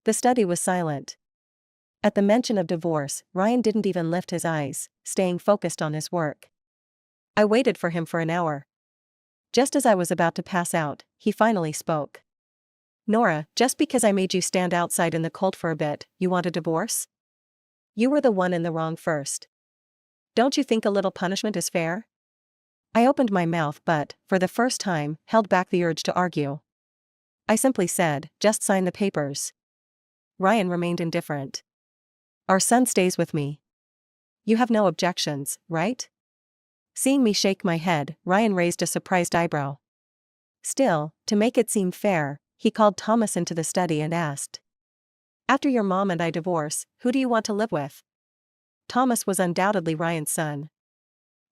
The study was silent. At the mention of divorce, Ryan didn't even lift his eyes, staying focused on his work. I waited for him for an hour. Just as I was about to pass out, he finally spoke. "Nora, just because I made you stand outside in the cold for a bit, you want a divorce? You were the one in the wrong first. Don't you think a little punishment is fair?" I opened my mouth but, for the first time, held back the urge to argue. I simply said, "Just sign the papers." Ryan remained indifferent. "Our son stays with me. You have no objections, right?" Seeing me shake my head, Ryan raised a surprised eyebrow. Still, to make it seem fair, he called Thomas into the study and asked, "After your mom and I divorce, who do you want to live with?" Thomas was undoubtedly Ryan's son.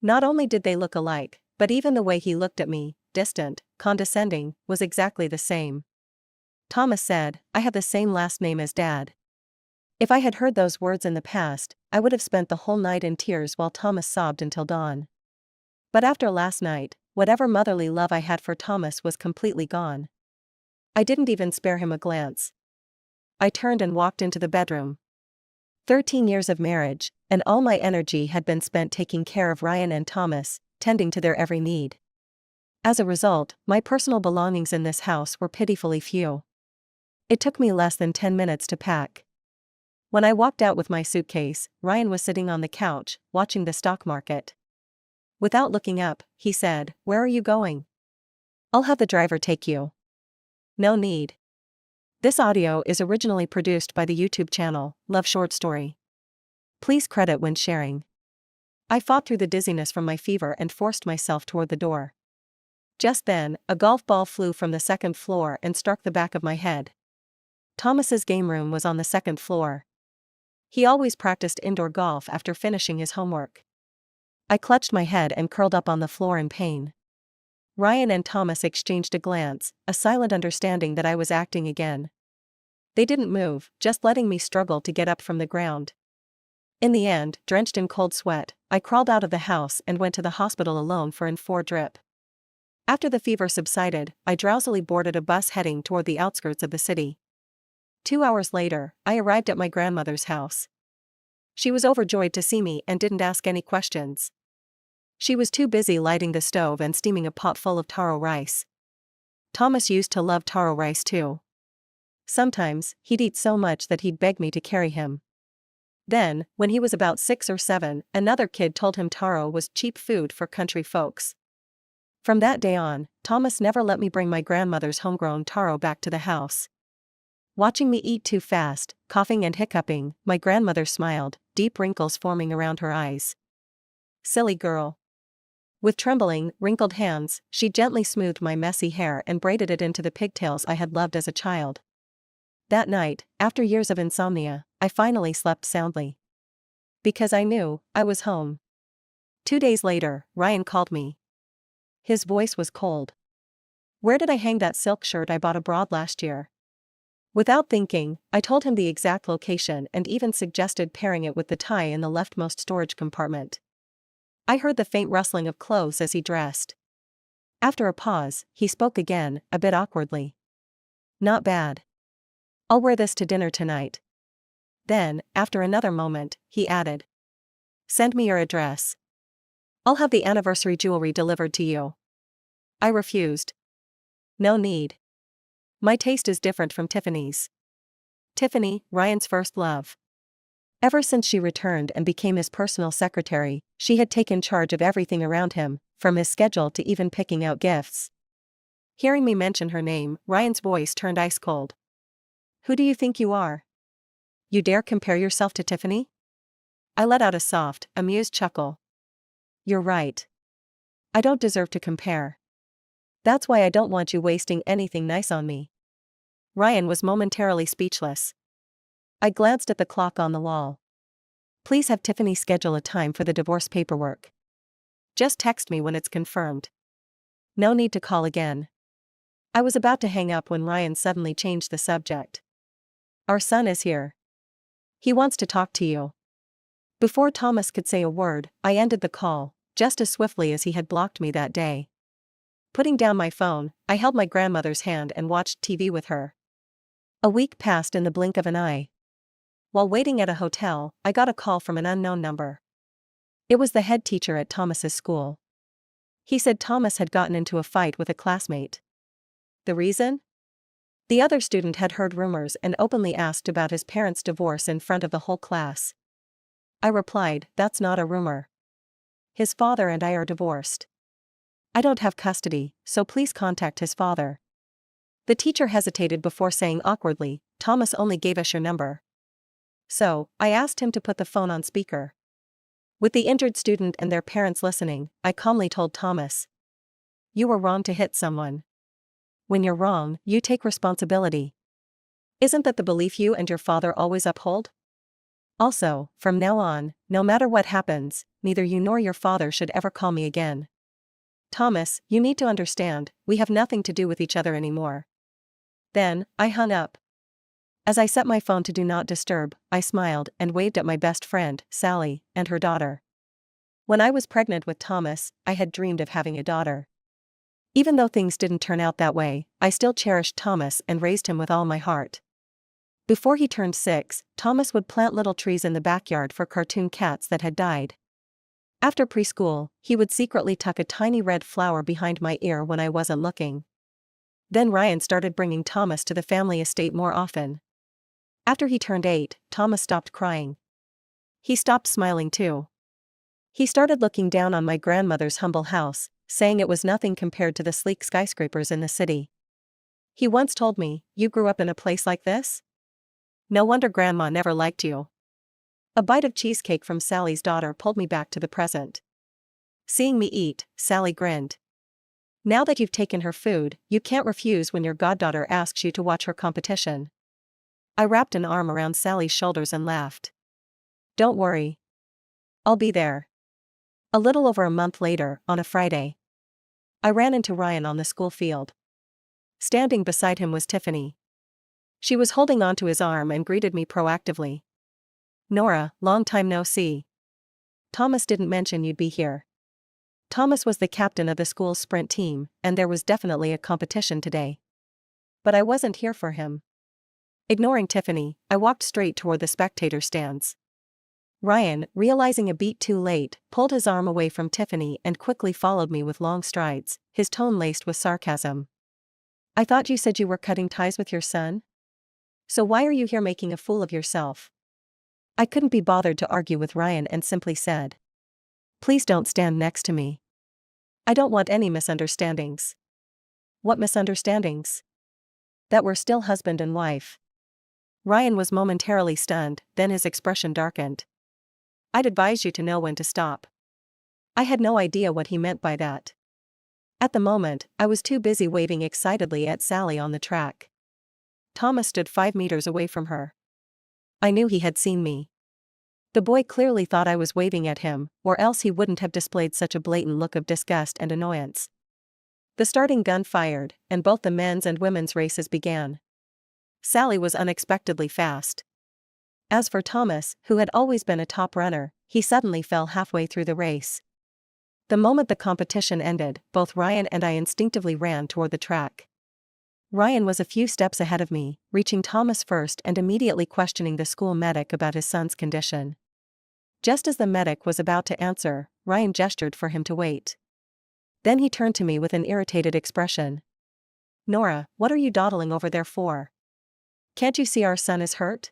Not only did they look alike, but even the way he looked at me, distant, condescending, was exactly the same. Thomas said, "I have the same last name as Dad." If I had heard those words in the past, I would have spent the whole night in tears while Thomas sobbed until dawn. But after last night, whatever motherly love I had for Thomas was completely gone. I didn't even spare him a glance. I turned and walked into the bedroom. 13 years of marriage, and all my energy had been spent taking care of Ryan and Thomas, tending to their every need. As a result, my personal belongings in this house were pitifully few. It took me less than 10 minutes to pack. When I walked out with my suitcase, Ryan was sitting on the couch, watching the stock market. Without looking up, he said, "Where are you going?" "I'll have the driver take you." "No need." This audio is originally produced by the YouTube channel, Love Short Story. Please credit when sharing. I fought through the dizziness from my fever and forced myself toward the door. Just then, a golf ball flew from the second floor and struck the back of my head. Thomas's game room was on the second floor. He always practiced indoor golf after finishing his homework. I clutched my head and curled up on the floor in pain. Ryan and Thomas exchanged a glance, a silent understanding that I was acting again. They didn't move, just letting me struggle to get up from the ground. In the end, drenched in cold sweat, I crawled out of the house and went to the hospital alone for an IV drip. After the fever subsided, I drowsily boarded a bus heading toward the outskirts of the city. 2 hours later, I arrived at my grandmother's house. She was overjoyed to see me and didn't ask any questions. She was too busy lighting the stove and steaming a pot full of taro rice. Thomas used to love taro rice too. Sometimes, he'd eat so much that he'd beg me to carry him. Then, when he was about 6 or 7, another kid told him taro was cheap food for country folks. From that day on, Thomas never let me bring my grandmother's homegrown taro back to the house. Watching me eat too fast, coughing and hiccuping, my grandmother smiled, deep wrinkles forming around her eyes. "Silly girl." With trembling, wrinkled hands, she gently smoothed my messy hair and braided it into the pigtails I had loved as a child. That night, after years of insomnia, I finally slept soundly. Because I knew, I was home. 2 days later, Ryan called me. His voice was cold. "Where did I hang that silk shirt I bought abroad last year?" Without thinking, I told him the exact location and even suggested pairing it with the tie in the leftmost storage compartment. I heard the faint rustling of clothes as he dressed. After a pause, he spoke again, a bit awkwardly. "Not bad. I'll wear this to dinner tonight." Then, after another moment, he added, "Send me your address. I'll have the anniversary jewelry delivered to you." I refused. "No need. My taste is different from Tiffany's." Tiffany, Ryan's first love. Ever since she returned and became his personal secretary, she had taken charge of everything around him, from his schedule to even picking out gifts. Hearing me mention her name, Ryan's voice turned ice cold. "Who do you think you are? You dare compare yourself to Tiffany?" I let out a soft, amused chuckle. "You're right. I don't deserve to compare. That's why I don't want you wasting anything nice on me." Ryan was momentarily speechless. I glanced at the clock on the wall. "Please have Tiffany schedule a time for the divorce paperwork. Just text me when it's confirmed. No need to call again." I was about to hang up when Ryan suddenly changed the subject. "Our son is here. He wants to talk to you." Before Thomas could say a word, I ended the call, just as swiftly as he had blocked me that day. Putting down my phone, I held my grandmother's hand and watched TV with her. A week passed in the blink of an eye. While waiting at a hotel, I got a call from an unknown number. It was the head teacher at Thomas's school. He said Thomas had gotten into a fight with a classmate. The reason? The other student had heard rumors and openly asked about his parents' divorce in front of the whole class. I replied, "That's not a rumor. His father and I are divorced. I don't have custody, so please contact his father." The teacher hesitated before saying awkwardly, "Thomas only gave us your number." So, I asked him to put the phone on speaker. With the injured student and their parents listening, I calmly told Thomas, "You were wrong to hit someone. When you're wrong, you take responsibility. Isn't that the belief you and your father always uphold? Also, from now on, no matter what happens, neither you nor your father should ever call me again. Thomas, you need to understand, we have nothing to do with each other anymore." Then, I hung up. As I set my phone to do not disturb, I smiled and waved at my best friend, Sally, and her daughter. When I was pregnant with Thomas, I had dreamed of having a daughter. Even though things didn't turn out that way, I still cherished Thomas and raised him with all my heart. Before he turned 6, Thomas would plant little trees in the backyard for cartoon cats that had died. After preschool, he would secretly tuck a tiny red flower behind my ear when I wasn't looking. Then Ryan started bringing Thomas to the family estate more often. After he turned 8, Thomas stopped crying. He stopped smiling too. He started looking down on my grandmother's humble house, saying it was nothing compared to the sleek skyscrapers in the city. He once told me, "You grew up in a place like this? No wonder Grandma never liked you." A bite of cheesecake from Sally's daughter pulled me back to the present. Seeing me eat, Sally grinned. "Now that you've taken her food, you can't refuse when your goddaughter asks you to watch her competition." I wrapped an arm around Sally's shoulders and laughed. "Don't worry. I'll be there." A little over a month later, on a Friday, I ran into Ryan on the school field. Standing beside him was Tiffany. She was holding onto his arm and greeted me proactively. "Nora, long time no see. Thomas didn't mention you'd be here." Thomas was the captain of the school's sprint team, and there was definitely a competition today. But I wasn't here for him. Ignoring Tiffany, I walked straight toward the spectator stands. Ryan, realizing a beat too late, pulled his arm away from Tiffany and quickly followed me with long strides, his tone laced with sarcasm. "I thought you said you were cutting ties with your son? So why are you here making a fool of yourself?" I couldn't be bothered to argue with Ryan and simply said, "Please don't stand next to me. I don't want any misunderstandings." "What misunderstandings?" "That we're still husband and wife." Ryan was momentarily stunned, then his expression darkened. "I'd advise you to know when to stop." I had no idea what he meant by that. At the moment, I was too busy waving excitedly at Sally on the track. Thomas stood 5 meters away from her. I knew he had seen me. The boy clearly thought I was waving at him, or else he wouldn't have displayed such a blatant look of disgust and annoyance. The starting gun fired, and both the men's and women's races began. Sally was unexpectedly fast. As for Thomas, who had always been a top runner, he suddenly fell halfway through the race. The moment the competition ended, both Ryan and I instinctively ran toward the track. Ryan was a few steps ahead of me, reaching Thomas first and immediately questioning the school medic about his son's condition. Just as the medic was about to answer, Ryan gestured for him to wait. Then he turned to me with an irritated expression. "Nora, what are you dawdling over there for? Can't you see our son is hurt?"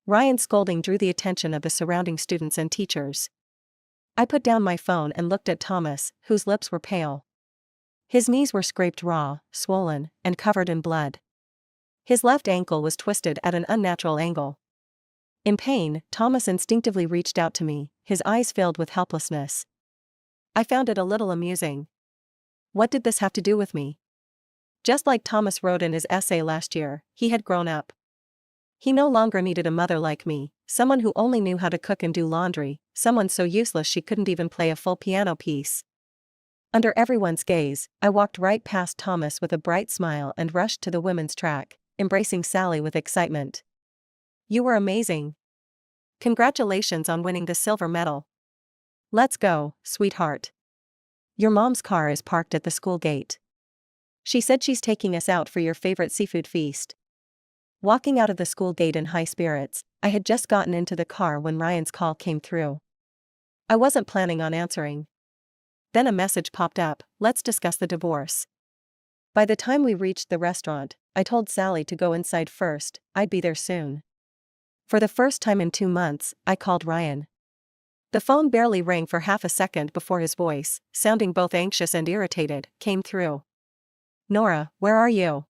Ryan's scolding drew the attention of the surrounding students and teachers. I put down my phone and looked at Thomas, whose lips were pale. His knees were scraped raw, swollen, and covered in blood. His left ankle was twisted at an unnatural angle. In pain, Thomas instinctively reached out to me, his eyes filled with helplessness. I found it a little amusing. What did this have to do with me? Just like Thomas wrote in his essay last year, he had grown up. He no longer needed a mother like me, someone who only knew how to cook and do laundry, someone so useless she couldn't even play a full piano piece. Under everyone's gaze, I walked right past Thomas with a bright smile and rushed to the women's track, embracing Sally with excitement. "You were amazing. Congratulations on winning the silver medal. Let's go, sweetheart. Your mom's car is parked at the school gate. She said she's taking us out for your favorite seafood feast." Walking out of the school gate in high spirits, I had just gotten into the car when Ryan's call came through. I wasn't planning on answering. Then a message popped up, "Let's discuss the divorce." By the time we reached the restaurant, I told Sally to go inside first, I'd be there soon. For the first time in 2 months, I called Ryan. The phone barely rang for half a second before his voice, sounding both anxious and irritated, came through. "Nora, where are you?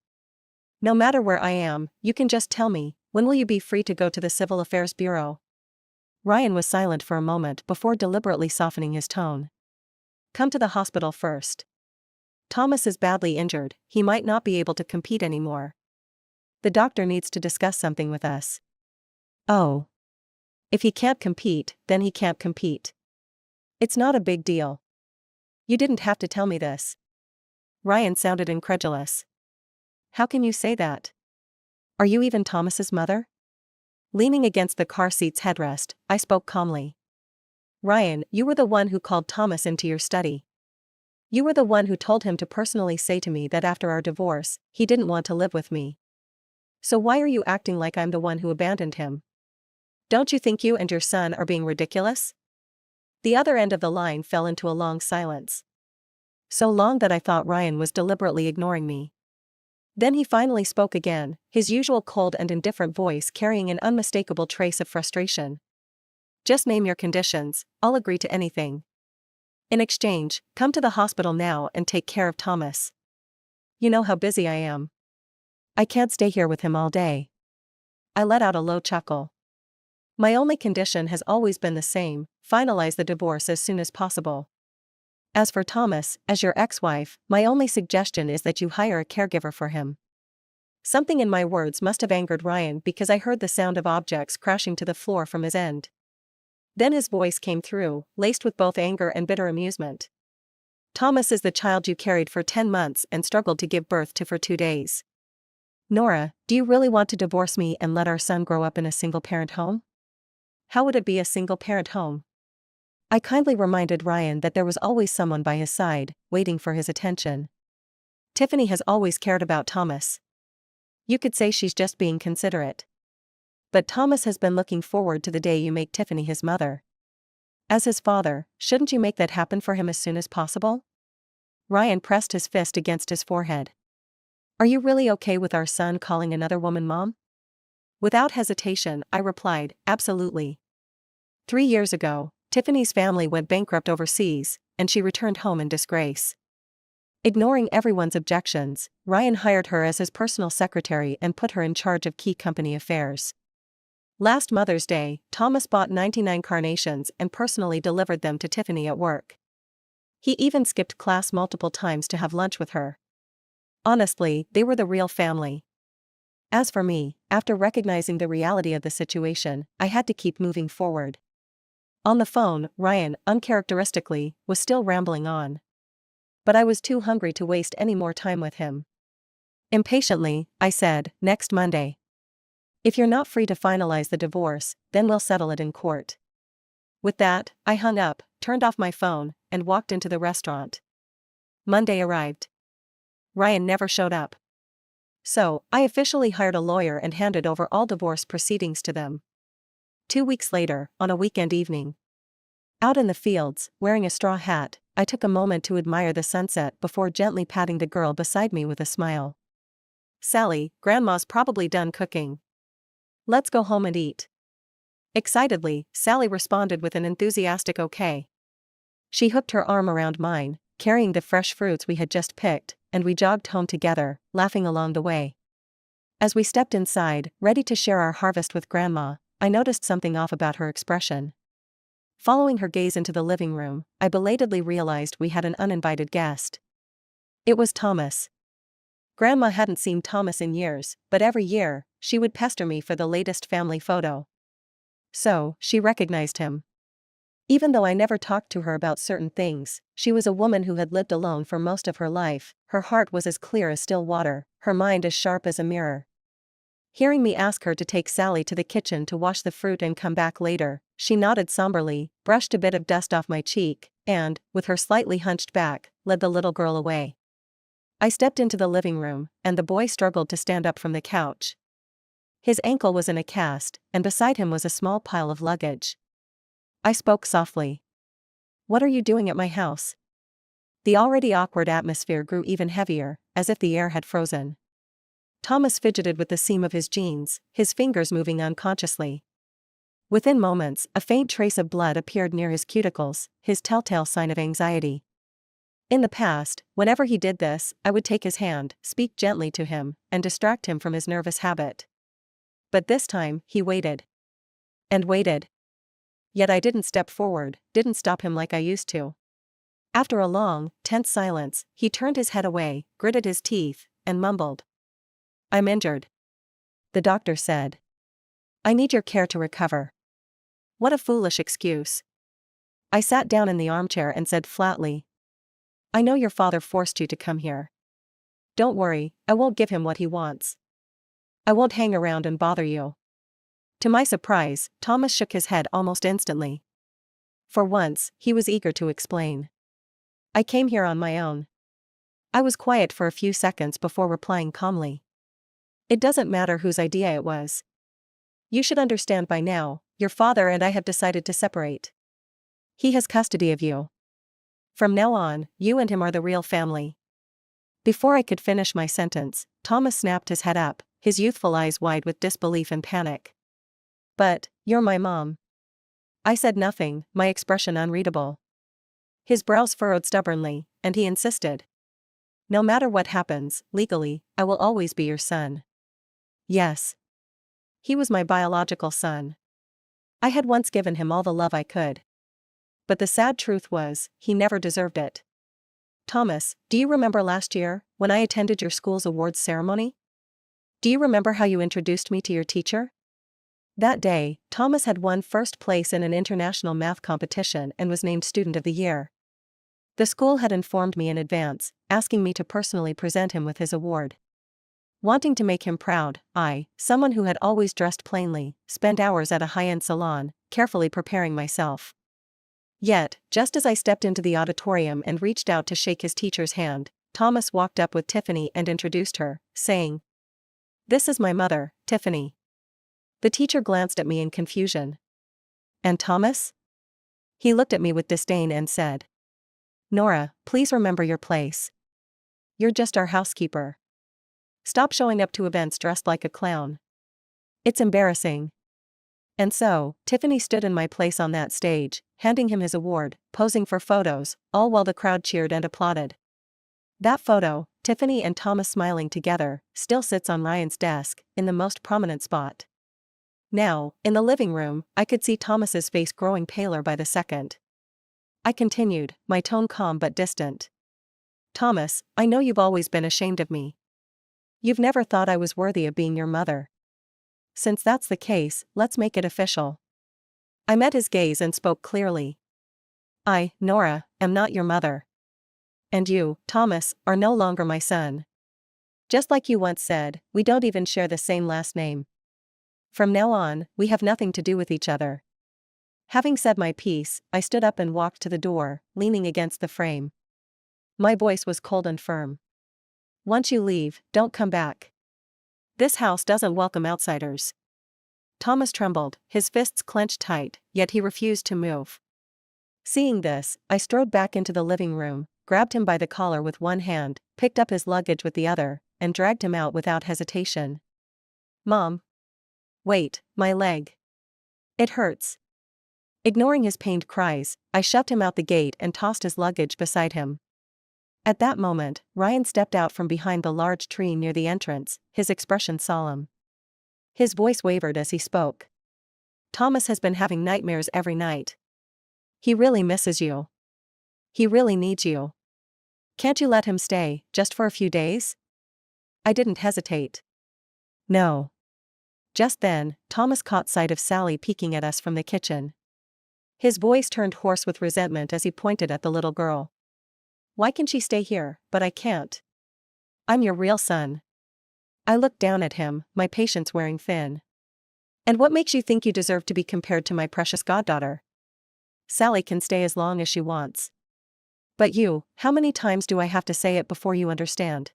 No matter where I am, you can just tell me, when will you be free to go to the Civil Affairs Bureau?" Ryan was silent for a moment before deliberately softening his tone. "Come to the hospital first. Thomas is badly injured, he might not be able to compete anymore. The doctor needs to discuss something with us." "Oh. If he can't compete, then he can't compete. It's not a big deal. You didn't have to tell me this." Ryan sounded incredulous. "How can you say that? Are you even Thomas's mother?" Leaning against the car seat's headrest, I spoke calmly. "Ryan, you were the one who called Thomas into your study. You were the one who told him to personally say to me that after our divorce, he didn't want to live with me. So why are you acting like I'm the one who abandoned him? Don't you think you and your son are being ridiculous?" The other end of the line fell into a long silence. So long that I thought Ryan was deliberately ignoring me. Then he finally spoke again, his usual cold and indifferent voice carrying an unmistakable trace of frustration. "Just name your conditions, I'll agree to anything. In exchange, come to the hospital now and take care of Thomas. You know how busy I am. I can't stay here with him all day." I let out a low chuckle. "My only condition has always been the same, finalize the divorce as soon as possible. As for Thomas, as your ex-wife, my only suggestion is that you hire a caregiver for him." Something in my words must have angered Ryan because I heard the sound of objects crashing to the floor from his end. Then his voice came through, laced with both anger and bitter amusement. "Thomas is the child you carried for 10 months and struggled to give birth to for 2 days. Nora, do you really want to divorce me and let our son grow up in a single-parent home? How would it be a single-parent home?" I kindly reminded Ryan that there was always someone by his side, waiting for his attention. "Tiffany has always cared about Thomas. You could say she's just being considerate. But Thomas has been looking forward to the day you make Tiffany his mother. As his father, shouldn't you make that happen for him as soon as possible?" Ryan pressed his fist against his forehead. "Are you really okay with our son calling another woman mom?" Without hesitation, I replied, "Absolutely." 3 years ago, Tiffany's family went bankrupt overseas, and she returned home in disgrace. Ignoring everyone's objections, Ryan hired her as his personal secretary and put her in charge of key company affairs. Last Mother's Day, Thomas bought 99 carnations and personally delivered them to Tiffany at work. He even skipped class multiple times to have lunch with her. Honestly, they were the real family. As for me, after recognizing the reality of the situation, I had to keep moving forward. On the phone, Ryan, uncharacteristically, was still rambling on. But I was too hungry to waste any more time with him. Impatiently, I said, "Next Monday. If you're not free to finalize the divorce, then we'll settle it in court." With that, I hung up, turned off my phone, and walked into the restaurant. Monday arrived. Ryan never showed up. So, I officially hired a lawyer and handed over all divorce proceedings to them. 2 weeks later, on a weekend evening. Out in the fields, wearing a straw hat, I took a moment to admire the sunset before gently patting the girl beside me with a smile. "Sally, Grandma's probably done cooking. Let's go home and eat." Excitedly, Sally responded with an enthusiastic okay. She hooked her arm around mine, carrying the fresh fruits we had just picked, and we jogged home together, laughing along the way. As we stepped inside, ready to share our harvest with Grandma, I noticed something off about her expression. Following her gaze into the living room, I belatedly realized we had an uninvited guest. It was Thomas. Grandma hadn't seen Thomas in years, but every year, she would pester me for the latest family photo. So, she recognized him. Even though I never talked to her about certain things, she was a woman who had lived alone for most of her life, her heart was as clear as still water, her mind as sharp as a mirror. Hearing me ask her to take Sally to the kitchen to wash the fruit and come back later, she nodded somberly, brushed a bit of dust off my cheek, and, with her slightly hunched back, led the little girl away. I stepped into the living room, and the boy struggled to stand up from the couch. His ankle was in a cast, and beside him was a small pile of luggage. I spoke softly. "What are you doing at my house?" The already awkward atmosphere grew even heavier, as if the air had frozen. Thomas fidgeted with the seam of his jeans, his fingers moving unconsciously. Within moments, a faint trace of blood appeared near his cuticles, his telltale sign of anxiety. In the past, whenever he did this, I would take his hand, speak gently to him, and distract him from his nervous habit. But this time, he waited. And waited. Yet I didn't step forward, didn't stop him like I used to. After a long, tense silence, he turned his head away, gritted his teeth, and mumbled. "I'm injured." The doctor said. "I need your care to recover." What a foolish excuse. I sat down in the armchair and said flatly, "I know your father forced you to come here. Don't worry, I won't give him what he wants. I won't hang around and bother you." To my surprise, Thomas shook his head almost instantly. For once, he was eager to explain. "I came here on my own." I was quiet for a few seconds before replying calmly. "It doesn't matter whose idea it was. You should understand by now, your father and I have decided to separate. He has custody of you. From now on, you and him are the real family." Before I could finish my sentence, Thomas snapped his head up, his youthful eyes wide with disbelief and panic. "But, you're my mom." I said nothing, my expression unreadable. His brows furrowed stubbornly, and he insisted. "No matter what happens, legally, I will always be your son." Yes. He was my biological son. I had once given him all the love I could. But the sad truth was, he never deserved it. "Thomas, do you remember last year, when I attended your school's awards ceremony? Do you remember how you introduced me to your teacher?" That day, Thomas had won first place in an international math competition and was named Student of the Year. The school had informed me in advance, asking me to personally present him with his award. Wanting to make him proud, I, someone who had always dressed plainly, spent hours at a high-end salon, carefully preparing myself. Yet, just as I stepped into the auditorium and reached out to shake his teacher's hand, Thomas walked up with Tiffany and introduced her, saying, "This is my mother, Tiffany." The teacher glanced at me in confusion. "And Thomas?" He looked at me with disdain and said, "Nora, please remember your place. You're just our housekeeper. Stop showing up to events dressed like a clown. It's embarrassing." And so, Tiffany stood in my place on that stage, handing him his award, posing for photos, all while the crowd cheered and applauded. That photo, Tiffany and Thomas smiling together, still sits on Ryan's desk, in the most prominent spot. Now, in the living room, I could see Thomas's face growing paler by the second. I continued, my tone calm but distant. "Thomas, I know you've always been ashamed of me. You've never thought I was worthy of being your mother. Since that's the case, let's make it official." I met his gaze and spoke clearly. "I, Nora, am not your mother. And you, Thomas, are no longer my son. Just like you once said, we don't even share the same last name. From now on, we have nothing to do with each other." Having said my piece, I stood up and walked to the door, leaning against the frame. My voice was cold and firm. "Once you leave, don't come back. This house doesn't welcome outsiders." Thomas trembled, his fists clenched tight, yet he refused to move. Seeing this, I strode back into the living room, grabbed him by the collar with one hand, picked up his luggage with the other, and dragged him out without hesitation. "Mom. Wait, my leg. It hurts." Ignoring his pained cries, I shoved him out the gate and tossed his luggage beside him. At that moment, Ryan stepped out from behind the large tree near the entrance, his expression solemn. His voice wavered as he spoke. "Thomas has been having nightmares every night. He really misses you. He really needs you. Can't you let him stay, just for a few days?" I didn't hesitate. "No." Just then, Thomas caught sight of Sally peeking at us from the kitchen. His voice turned hoarse with resentment as he pointed at the little girl. "Why can she stay here, but I can't? I'm your real son." I looked down at him, my patience wearing thin. "And what makes you think you deserve to be compared to my precious goddaughter? Sally can stay as long as she wants. But you, how many times do I have to say it before you understand?"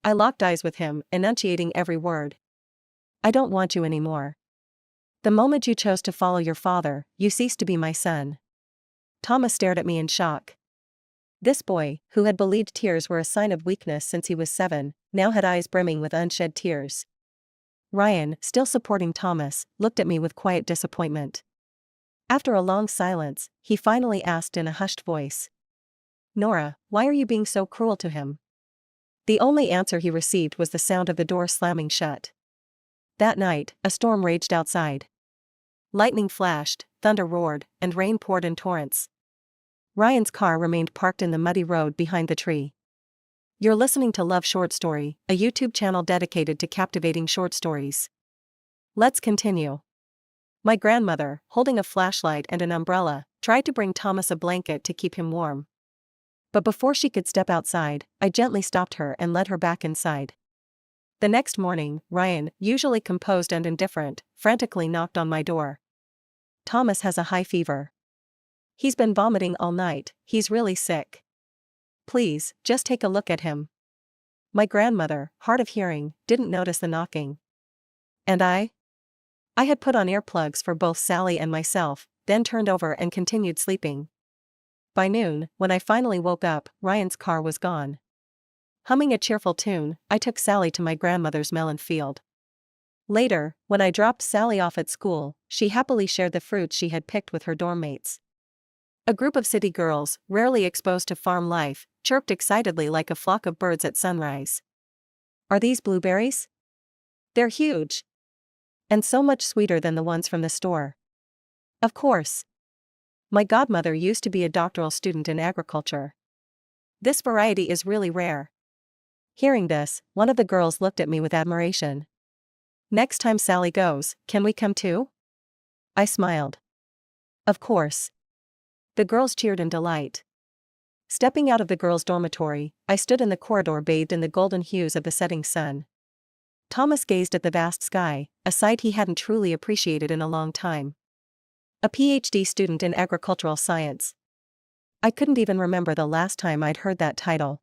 I locked eyes with him, enunciating every word. I don't want you anymore. The moment you chose to follow your father, you ceased to be my son." Thomas stared at me in shock. This boy, who had believed tears were a sign of weakness since he was 7, now had eyes brimming with unshed tears. Ryan, still supporting Thomas, looked at me with quiet disappointment. After a long silence, he finally asked in a hushed voice, "Nora, why are you being so cruel to him?" The only answer he received was the sound of the door slamming shut. That night, a storm raged outside. Lightning flashed, thunder roared, and rain poured in torrents. Ryan's car remained parked in the muddy road behind the tree. You're listening to Love Short Story, a YouTube channel dedicated to captivating short stories. Let's continue. My grandmother, holding a flashlight and an umbrella, tried to bring Thomas a blanket to keep him warm. But before she could step outside, I gently stopped her and led her back inside. The next morning, Ryan, usually composed and indifferent, frantically knocked on my door. "Thomas has a high fever. He's been vomiting all night, he's really sick. Please, just take a look at him." My grandmother, hard of hearing, didn't notice the knocking. And I had put on earplugs for both Sally and myself, then turned over and continued sleeping. By noon, when I finally woke up, Ryan's car was gone. Humming a cheerful tune, I took Sally to my grandmother's melon field. Later, when I dropped Sally off at school, she happily shared the fruits she had picked with her dorm mates. A group of city girls, rarely exposed to farm life, chirped excitedly like a flock of birds at sunrise. "Are these blueberries? They're huge. And so much sweeter than the ones from the store." Of course. My godmother used to be a doctoral student in agriculture. "This variety is really rare." Hearing this, one of the girls looked at me with admiration. "Next time Sally goes, can we come too?" I smiled. Of course. The girls cheered in delight. Stepping out of the girls' dormitory, I stood in the corridor bathed in the golden hues of the setting sun. Thomas gazed at the vast sky, a sight he hadn't truly appreciated in a long time. A PhD student in agricultural science. I couldn't even remember the last time I'd heard that title.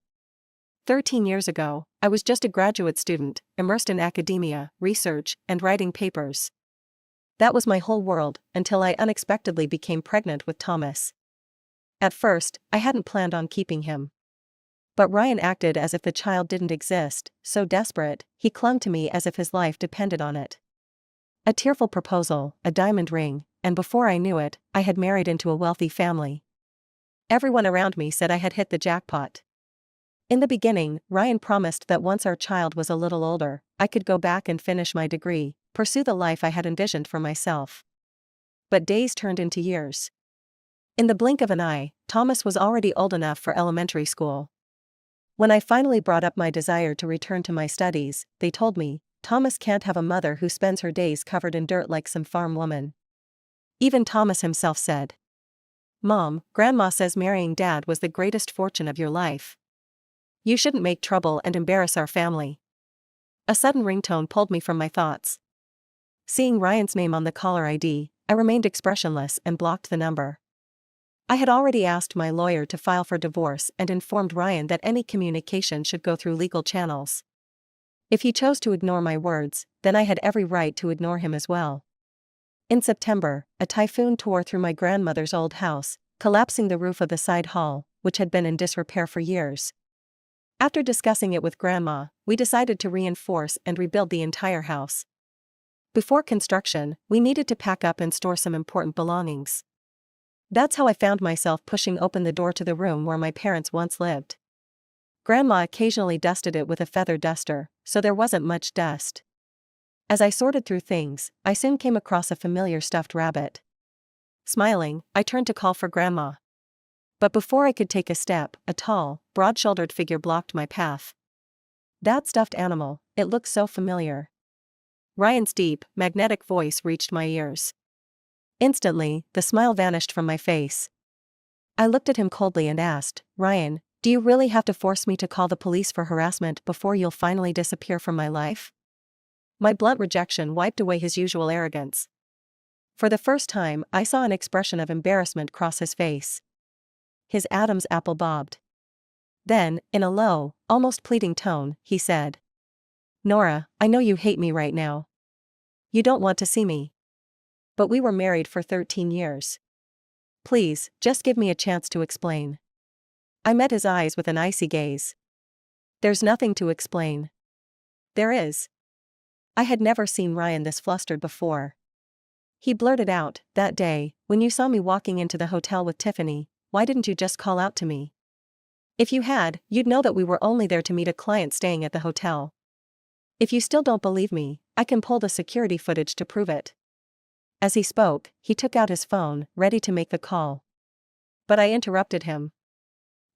13 years ago, I was just a graduate student, immersed in academia, research, and writing papers. That was my whole world, until I unexpectedly became pregnant with Thomas. At first, I hadn't planned on keeping him. But Ryan acted as if the child didn't exist, so desperate, he clung to me as if his life depended on it. A tearful proposal, a diamond ring, and before I knew it, I had married into a wealthy family. Everyone around me said I had hit the jackpot. In the beginning, Ryan promised that once our child was a little older, I could go back and finish my degree, pursue the life I had envisioned for myself. But days turned into years. In the blink of an eye, Thomas was already old enough for elementary school. When I finally brought up my desire to return to my studies, they told me, "Thomas can't have a mother who spends her days covered in dirt like some farm woman." Even Thomas himself said, "Mom, Grandma says marrying Dad was the greatest fortune of your life. You shouldn't make trouble and embarrass our family." A sudden ringtone pulled me from my thoughts. Seeing Ryan's name on the caller ID, I remained expressionless and blocked the number. I had already asked my lawyer to file for divorce and informed Ryan that any communication should go through legal channels. If he chose to ignore my words, then I had every right to ignore him as well. In September, a typhoon tore through my grandmother's old house, collapsing the roof of the side hall, which had been in disrepair for years. After discussing it with Grandma, we decided to reinforce and rebuild the entire house. Before construction, we needed to pack up and store some important belongings. That's how I found myself pushing open the door to the room where my parents once lived. Grandma occasionally dusted it with a feather duster, so there wasn't much dust. As I sorted through things, I soon came across a familiar stuffed rabbit. Smiling, I turned to call for Grandma. But before I could take a step, a tall, broad-shouldered figure blocked my path. "That stuffed animal, it looks so familiar." Ryan's deep, magnetic voice reached my ears. Instantly, the smile vanished from my face. I looked at him coldly and asked, "Ryan, do you really have to force me to call the police for harassment before you'll finally disappear from my life?" My blunt rejection wiped away his usual arrogance. For the first time, I saw an expression of embarrassment cross his face. His Adam's apple bobbed. Then, in a low, almost pleading tone, he said, "Nora, I know you hate me right now. You don't want to see me. But we were married for 13 years. Please, just give me a chance to explain. I met his eyes with an icy gaze. There's nothing to explain. There is. I had never seen Ryan this flustered before. He blurted out, that day, when you saw me walking into the hotel with Tiffany, why didn't you just call out to me? If you had, you'd know that we were only there to meet a client staying at the hotel. If you still don't believe me, I can pull the security footage to prove it. As he spoke, he took out his phone, ready to make the call. But I interrupted him.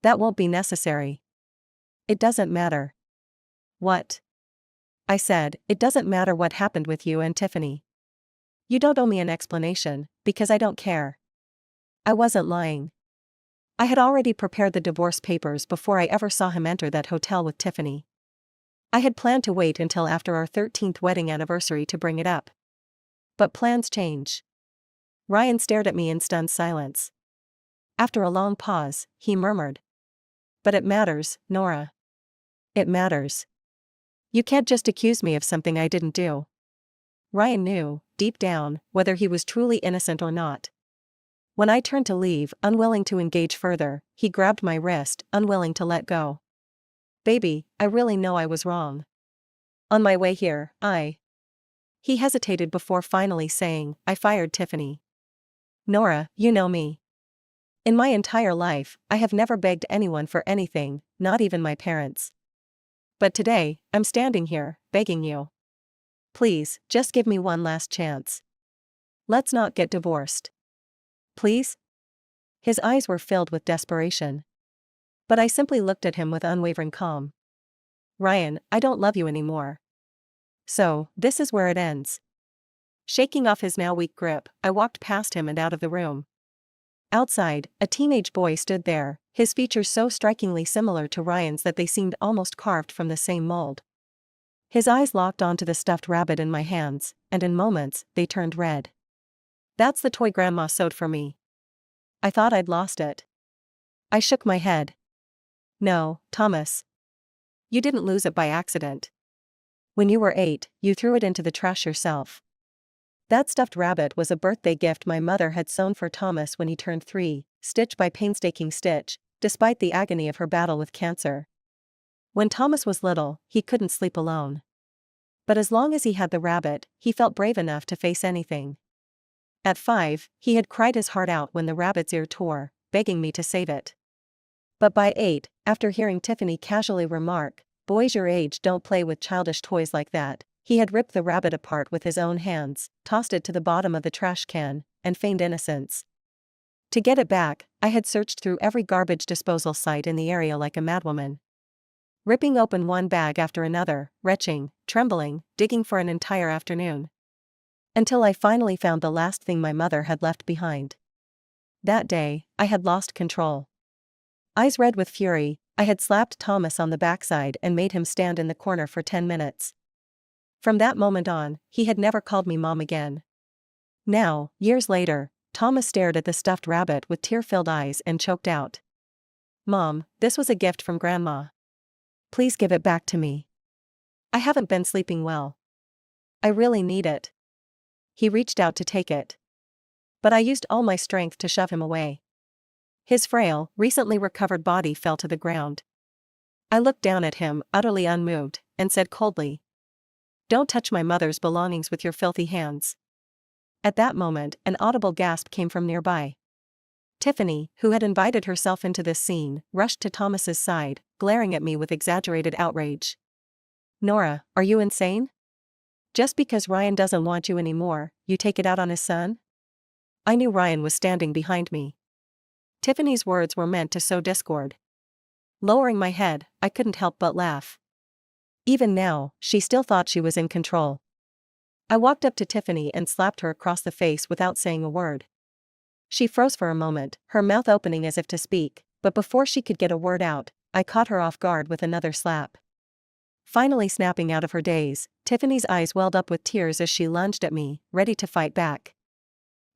That won't be necessary. It doesn't matter. What? I said, it doesn't matter what happened with you and Tiffany. You don't owe me an explanation, because I don't care. I wasn't lying. I had already prepared the divorce papers before I ever saw him enter that hotel with Tiffany. I had planned to wait until after our 13th wedding anniversary to bring it up. But plans change. Ryan stared at me in stunned silence. After a long pause, he murmured. But it matters, Nora. It matters. You can't just accuse me of something I didn't do. Ryan knew, deep down, whether he was truly innocent or not. When I turned to leave, unwilling to engage further, he grabbed my wrist, unwilling to let go. Baby, I really know I was wrong. On my way here, He hesitated before finally saying, I fired Tiffany. Nora, you know me. In my entire life, I have never begged anyone for anything, not even my parents. But today, I'm standing here, begging you. Please, just give me one last chance. Let's not get divorced. Please? His eyes were filled with desperation. But I simply looked at him with unwavering calm. Ryan, I don't love you anymore. So, this is where it ends. Shaking off his now weak grip, I walked past him and out of the room. Outside, a teenage boy stood there, his features so strikingly similar to Ryan's that they seemed almost carved from the same mold. His eyes locked onto the stuffed rabbit in my hands, and in moments, they turned red. That's the toy Grandma sewed for me. I thought I'd lost it. I shook my head. No, Thomas. You didn't lose it by accident. When you were 8, you threw it into the trash yourself. That stuffed rabbit was a birthday gift my mother had sewn for Thomas when he turned 3, stitch by painstaking stitch, despite the agony of her battle with cancer. When Thomas was little, he couldn't sleep alone. But as long as he had the rabbit, he felt brave enough to face anything. At 5, he had cried his heart out when the rabbit's ear tore, begging me to save it. But by 8, after hearing Tiffany casually remark, boys your age don't play with childish toys like that, he had ripped the rabbit apart with his own hands, tossed it to the bottom of the trash can, and feigned innocence. To get it back, I had searched through every garbage disposal site in the area like a madwoman. Ripping open one bag after another, retching, trembling, digging for an entire afternoon. Until I finally found the last thing my mother had left behind. That day, I had lost control. Eyes red with fury, I had slapped Thomas on the backside and made him stand in the corner for 10 minutes. From that moment on, he had never called me Mom again. Now, years later, Thomas stared at the stuffed rabbit with tear-filled eyes and choked out. Mom, this was a gift from Grandma. Please give it back to me. I haven't been sleeping well. I really need it. He reached out to take it. But I used all my strength to shove him away. His frail, recently recovered body fell to the ground. I looked down at him, utterly unmoved, and said coldly, Don't touch my mother's belongings with your filthy hands. At that moment, an audible gasp came from nearby. Tiffany, who had invited herself into this scene, rushed to Thomas's side, glaring at me with exaggerated outrage. Nora, are you insane? Just because Ryan doesn't want you anymore, you take it out on his son? I knew Ryan was standing behind me. Tiffany's words were meant to sow discord. Lowering my head, I couldn't help but laugh. Even now, she still thought she was in control. I walked up to Tiffany and slapped her across the face without saying a word. She froze for a moment, her mouth opening as if to speak, but before she could get a word out, I caught her off guard with another slap. Finally snapping out of her daze, Tiffany's eyes welled up with tears as she lunged at me, ready to fight back.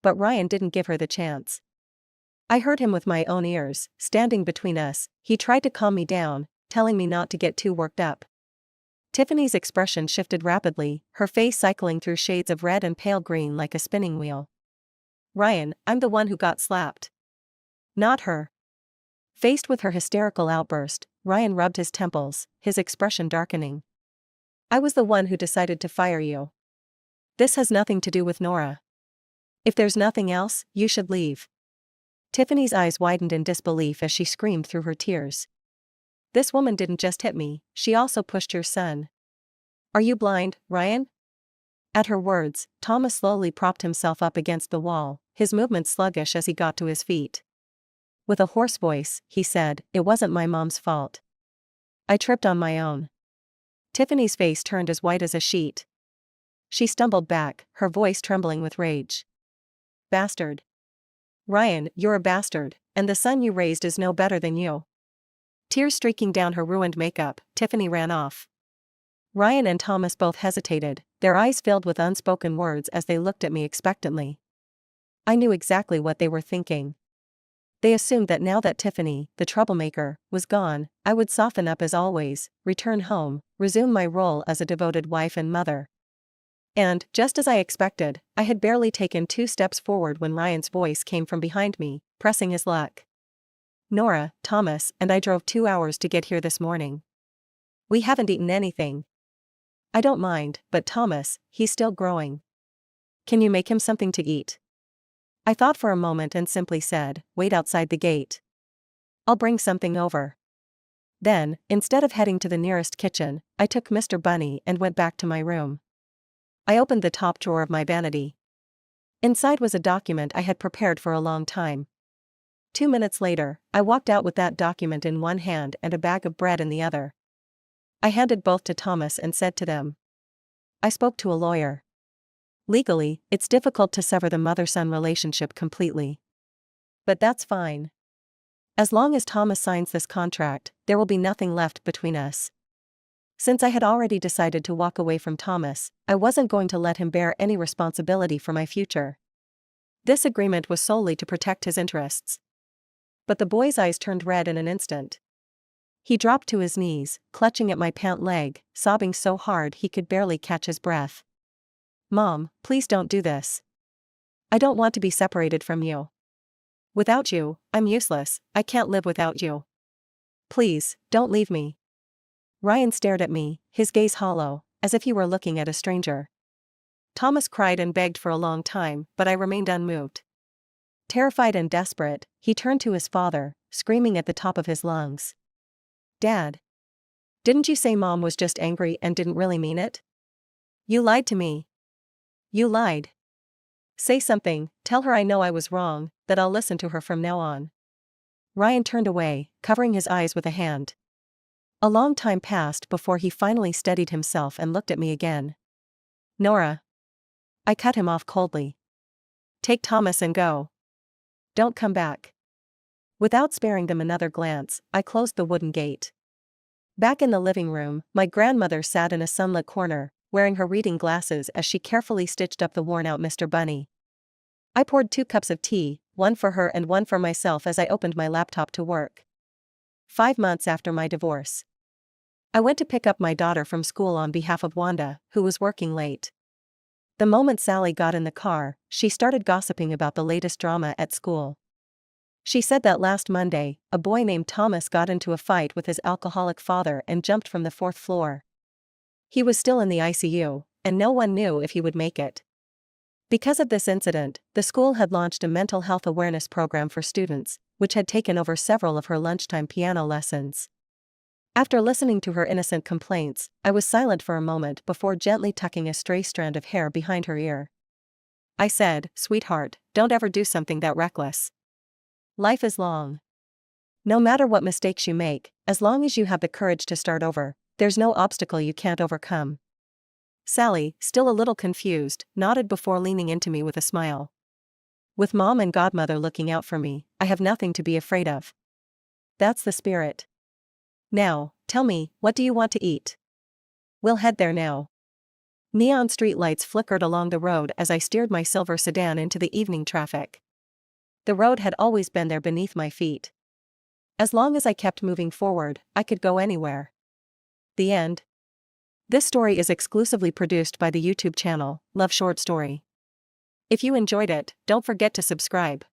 But Ryan didn't give her the chance. I heard him with my own ears, standing between us. He tried to calm me down, telling me not to get too worked up. Tiffany's expression shifted rapidly, her face cycling through shades of red and pale green like a spinning wheel. Ryan, I'm the one who got slapped. Not her. Faced with her hysterical outburst, Ryan rubbed his temples, his expression darkening. I was the one who decided to fire you. This has nothing to do with Nora. If there's nothing else, you should leave. Tiffany's eyes widened in disbelief as she screamed through her tears. This woman didn't just hit me, she also pushed your son. Are you blind, Ryan? At her words, Thomas slowly propped himself up against the wall, his movements sluggish as he got to his feet. With a hoarse voice, he said, "It wasn't my mom's fault. I tripped on my own." Tiffany's face turned as white as a sheet. She stumbled back, her voice trembling with rage. Bastard. Ryan, you're a bastard, and the son you raised is no better than you. Tears streaking down her ruined makeup, Tiffany ran off. Ryan and Thomas both hesitated, their eyes filled with unspoken words as they looked at me expectantly. I knew exactly what they were thinking. They assumed that now that Tiffany, the troublemaker, was gone, I would soften up as always, return home, resume my role as a devoted wife and mother. And, just as I expected, I had barely taken 2 steps forward when Ryan's voice came from behind me, pressing his luck. Nora, Thomas, and I drove 2 hours to get here this morning. We haven't eaten anything. I don't mind, but Thomas, he's still growing. Can you make him something to eat? I thought for a moment and simply said, wait outside the gate. I'll bring something over. Then, instead of heading to the nearest kitchen, I took Mr. Bunny and went back to my room. I opened the top drawer of my vanity. Inside was a document I had prepared for a long time. 2 minutes later, I walked out with that document in one hand and a bag of bread in the other. I handed both to Thomas and said to them, I spoke to a lawyer. Legally, it's difficult to sever the mother-son relationship completely. But that's fine. As long as Thomas signs this contract, there will be nothing left between us. Since I had already decided to walk away from Thomas, I wasn't going to let him bear any responsibility for my future. This agreement was solely to protect his interests. But the boy's eyes turned red in an instant. He dropped to his knees, clutching at my pant leg, sobbing so hard he could barely catch his breath. Mom, please don't do this. I don't want to be separated from you. Without you, I'm useless, I can't live without you. Please, don't leave me. Ryan stared at me, his gaze hollow, as if he were looking at a stranger. Thomas cried and begged for a long time, but I remained unmoved. Terrified and desperate, he turned to his father, screaming at the top of his lungs. Dad. Didn't you say Mom was just angry and didn't really mean it? You lied to me. You lied. Say something, tell her I know I was wrong, that I'll listen to her from now on. Ryan turned away, covering his eyes with a hand. A long time passed before he finally steadied himself and looked at me again. Nora. I cut him off coldly. Take Thomas and go. Don't come back. Without sparing them another glance, I closed the wooden gate. Back in the living room, my grandmother sat in a sunlit corner, wearing her reading glasses as she carefully stitched up the worn-out Mr. Bunny. I poured 2 cups of tea, one for her and one for myself as I opened my laptop to work. 5 months after my divorce. I went to pick up my daughter from school on behalf of Wanda, who was working late. The moment Sally got in the car, she started gossiping about the latest drama at school. She said that last Monday, a boy named Thomas got into a fight with his alcoholic father and jumped from the 4th floor. He was still in the ICU, and no one knew if he would make it. Because of this incident, the school had launched a mental health awareness program for students, which had taken over several of her lunchtime piano lessons. After listening to her innocent complaints, I was silent for a moment before gently tucking a stray strand of hair behind her ear. I said, "Sweetheart, don't ever do something that reckless. Life is long. No matter what mistakes you make, as long as you have the courage to start over, there's no obstacle you can't overcome." Sally, still a little confused, nodded before leaning into me with a smile. With Mom and Godmother looking out for me, I have nothing to be afraid of. That's the spirit. Now, tell me, what do you want to eat? We'll head there now. Neon streetlights flickered along the road as I steered my silver sedan into the evening traffic. The road had always been there beneath my feet. As long as I kept moving forward, I could go anywhere. The end. This story is exclusively produced by the YouTube channel, Love Short Story. If you enjoyed it, don't forget to subscribe.